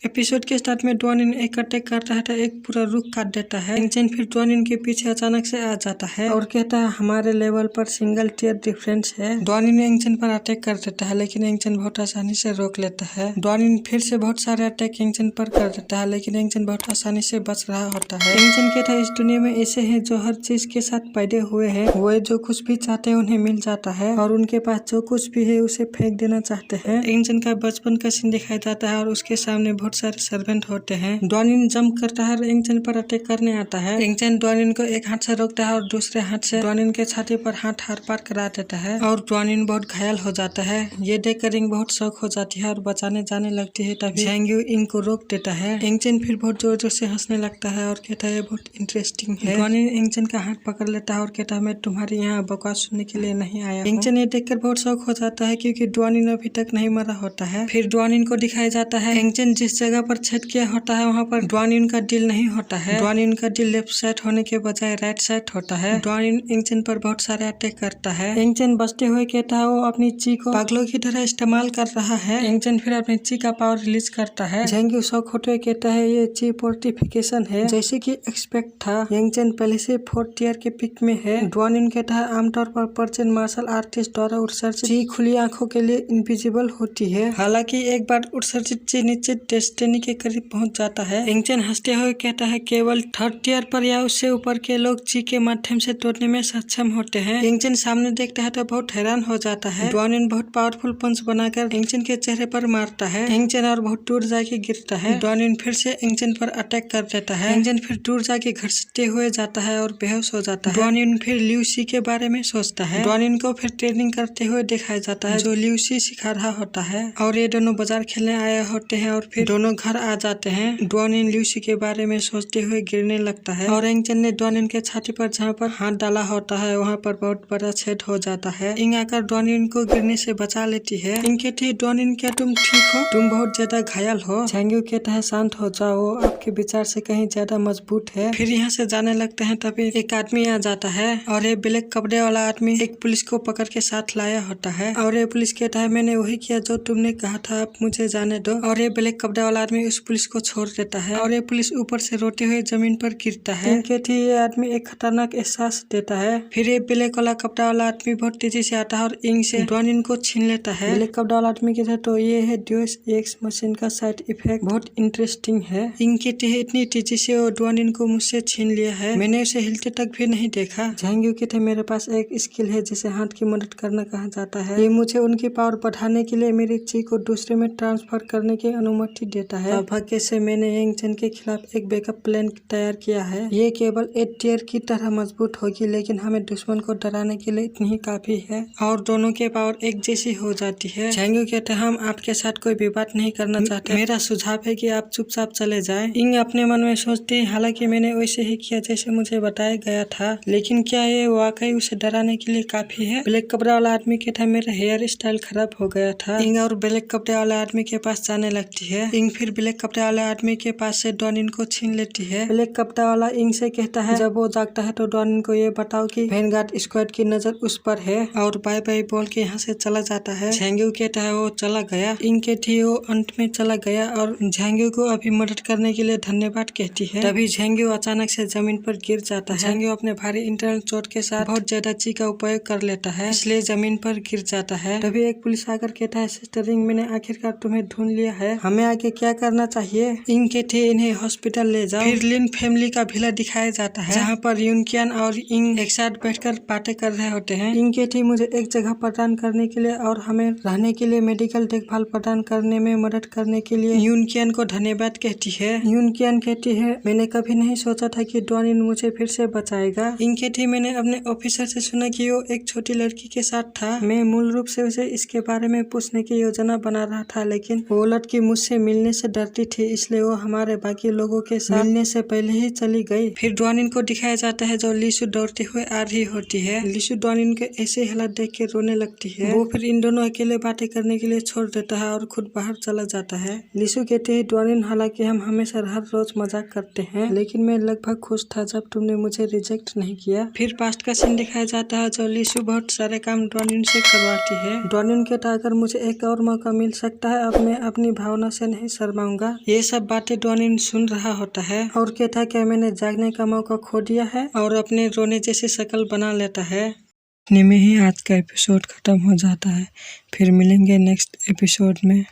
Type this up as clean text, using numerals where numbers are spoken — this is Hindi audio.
एपिसोड के स्टार्ट में डॉनिन एक अटैक कर रहा था, एक पूरा रुख काट देता है। इंजन फिर डॉनिन के पीछे अचानक से आ जाता है और कहता है हमारे लेवल पर सिंगल टियर डिफरेंस है। डॉनिन इंजन पर अटैक कर देता है लेकिन इंजन बहुत आसानी से रोक लेता है। डॉनिन फिर से बहुत सारे अटैक इंजन पर कर देता है लेकिन इंजन बहुत आसानी से बच रहा होता है। इंजन कहता है इस दुनिया में ऐसे हैं जो हर चीज के साथ पैदे हुए हैं, वो जो कुछ भी चाहते हैं उन्हें मिल जाता है और उनके पास जो कुछ भी है उसे फेंक देना चाहते हैं। इंजन का बचपन का सीन दिखाई जाता है और उसके सामने बहुत सारे सर्वेंट होते हैं। डॉनिन जंप करता है और इंजन पर अटैक करने आता है। इंजन डॉनिन को एक हाथ से रोकता है और दूसरे हाथ से डॉनिन के छाती पर हाथ हार पार करा देता है और डॉनिन बहुत घायल हो जाता है। ये देखकर इंग बहुत शौक हो जाती है और बचाने जाने लगती है, तभी झेंग्यू इंग को रोक देता है। इंजन फिर बहुत जोर जोर से हंसने लगता है और कहता है बहुत इंटरेस्टिंग है। डॉनिन इंजन का हाथ पकड़ लेता है और कहता है मैं तुम्हारे यहाँ बकवास सुनने के लिए नहीं आया हूँ। इंजन ये देखकर बहुत शौक हो जाता है क्योंकि डॉनिन अभी तक नहीं मरा होता है। फिर डॉनिन को दिखाया जाता है इंजन जिस जगह पर छेद किया होता है वहाँ पर डॉनिन का दिल नहीं होता है। डॉनिन का दिल लेफ्ट साइड होने के बजाय राइट साइड होता है। डॉनिन इंजन पर बहुत सारे अटैक करता है। इंजन बचते हुए कहता है वो अपनी ची को पागलों की तरह इस्तेमाल कर रहा है। इंजन फिर अपनी ची का पावर रिलीज करता है। झेंग्यू शौक होते हुए कहता है ये ची फोर्टिफिकेशन है जैसे कि एक्सपेक्ट था। इंजन पहले से 4th टियर के पिक में है। डॉनिन कहता है आमतौर पर पर्चन मार्शल आर्टिस्ट द्वारा उत्सर्जित ची खुली आंखों के लिए इनविजिबल होती है। हालांकि एक बार उत्सर्जित ची निश्चित डेस्टिनी के करीब पहुंच जाता है। इंजन हंसते हुए कहता है केवल 3rd टियर पर या उससे ऊपर के लोग ची के माध्यम से तोड़ने में सक्षम होते हैं। इंजन सामने देखता है तो बहुत हैरान हो जाता है। डॉनिन बहुत पावरफुल पंच बनाकर इंजन के चेहरे पर मारता है। इंजन और बहुत दूर जाके गिरता है। डॉनिन फिर से इंजन पर अटैक कर देता है। इंजन फिर दूर जाके घसीटते हुए जाता है और बेहोश हो जाता है। डॉनिन फिर लियू सी के बारे में सोचता है। डॉनिन को फिर ट्रेनिंग करते हुए दिखाया जाता है जो लियू सी सिखा रहा होता है और ये दोनों बाजार खेलने आए होते हैं और फिर दोनों घर आ जाते हैं। डॉनिन लियू सी के बारे में सोचते हुए गिरने लगता है और इंजन ने डॉनिन के छाती पर जहाँ पर हाथ डाला होता है वहाँ पर बहुत बड़ा छेद हो जाता है। इंग आकर डॉनिन को गिरने से बचा लेती है। इंग कहती है डॉनिन क्या तुम ठीक हो? तुम बहुत ज्यादा घायल हो। झेंग्यू कहता है शांत हो जाओ, आपके विचार से कहीं ज्यादा मजबूत है। फिर यहाँ से जाने लगते हैं तभी एक आदमी आ जाता है और ये ब्लैक कपड़े वाला आदमी एक पुलिस को पकड़ के साथ लाया होता है और ये पुलिस कहता है मैंने वही किया जो तुमने कहा था, आप मुझे जाने दो। और ये ब्लैक कपड़े वाला आदमी उस पुलिस को छोड़ देता है और ये पुलिस ऊपर से रोते हुए जमीन पर गिरता है। ये आदमी एक खतरनाक एहसास देता है। फिर ये ब्लैक वाला कपड़ा वाला आदमी बहुत तेजी से आता है और इंग से डॉनिन को छीन लेता है। ब्लैक कपड़ा वाला आदमी कहता तो ये है ड्यूस एक्स मशीन का साइड इफेक्ट, बहुत इंटरेस्टिंग है। इंग कहती है इतनी तेजी से वो डॉनिन को मुझसे छीन लिया है, मैंने उसे हिलते तक भी नहीं देखा। झेंग्यू कहते मेरे पास एक स्किल है जिसे हाथ की मदद करना कहा जाता है। ये मुझे उनकी पावर बढ़ाने के लिए मेरी ची को दूसरे में ट्रांसफर करने की अनुमति देता है। सौभाग्य से मैंने इंजन के खिलाफ एक बैकअप प्लान तैयार किया है। ये केवल 8th टियर की तरह मजबूत होगी लेकिन हमें दुश्मन को डराने के लिए इतनी ही काफी है और दोनों के पावर एक जैसी हो जाती है। झेंग्यू कहते हैं हम आपके साथ कोई विवाद नहीं करना चाहते, मेरा सुझाव है कि आप चुपचाप चले जाएं। इंग अपने मन में सोचती है हालांकि मैंने वैसे ही किया जैसे मुझे बताया गया था, लेकिन क्या ये वाकई उसे डराने के लिए काफी है? ब्लैक कपड़ा वाला आदमी कहता है मेरा हेयर स्टाइल खराब हो गया था। इंग और ब्लैक कपड़े वाले आदमी के पास जाने लगती है। इंग फिर ब्लैक कपड़े वाले आदमी के पास से डॉनिन को छीन लेती है। ब्लैक कपड़ा वाला इंग से कहता है जब वो जागता है तो डॉनिन को ये बताओ कि वैनगार्ड स्क्वाड की नजर उस पर है और बाय बाय बोल के यहाँ से चला जाता है। झेंग्यू कहता है वो चला गया। इंग कहती है वो अंत में चला गया और झेंग्यू को अभी मदद करने के लिए धन्यवाद कहती है। तभी झेंग्यू अचानक से जमीन पर गिर जाता है। झेंग्यू अपने भारी इंटरनल चोट के साथ बहुत ज्यादा ची का उपयोग कर लेता है इसलिए जमीन पर गिर जाता है। तभी एक पुलिस आकर कहता है सिस्टर इंग मैंने आखिरकार तुम्हें ढूंढ लिया है, हमें आगे क्या करना चाहिए? इंग कहती है इन्हें हॉस्पिटल ले जाओ। फिर लिन फैमिली का विला दिखाया जाता है जहाँ पर यूनकियन और इंग एक साथ बैठकर बातें कर रहे होते हैं। इंग कहती है मुझे एक जगह प्रदान करने के लिए और हमें रहने के लिए मेडिकल देखभाल प्रदान करने में मदद करने के लिए यूनकियन को धन्यवाद कहती है। यूनकियन कहती है मैंने कभी नहीं सोचा था कि डॉनिन मुझे फिर से बचाएगा। इंग कहती है मैंने अपने ऑफिसर से सुना कि वो एक छोटी लड़की के साथ था, मैं मूल रूप से उसे इसके बारे में पूछने की योजना बना रहा था लेकिन वो लड़की मुझसे मिलने से डरती थी इसलिए वो हमारे बाकी लोगों के साथ मिलने से पहले ही चली गई। फिर डॉनिन को दिखाया जाता है जो लिसु दौड़ते हुए आ रही होती है। लिसु डॉनिन के ऐसे हालात देख के रोने लगती है। वो फिर इन दोनों अकेले बातें करने के लिए छोड़ देता है और खुद बाहर चला जाता है। लिसु कहती है डॉनिन हालांकि हम हमेशा हर रोज मजाक करते हैं लेकिन मैं लगभग खुश था जब तुमने मुझे रिजेक्ट नहीं किया। फिर पास्ट का सीन दिखाया जाता है जो लिसु बहुत सारे काम डॉनिन से करवाती है। डॉनिन कहता है अगर मुझे एक और मौका मिल सकता है अब मैं अपनी भावना से नहीं शर्माऊंगा। ये सब बातें डॉनिन सुन रहा होता है और कहता है कि मैंने जागने का मौका खो दिया है और अपने रोने जैसी शक्ल बना लेता है। इतने में ही आज का एपिसोड खत्म हो जाता है। फिर मिलेंगे नेक्स्ट एपिसोड में।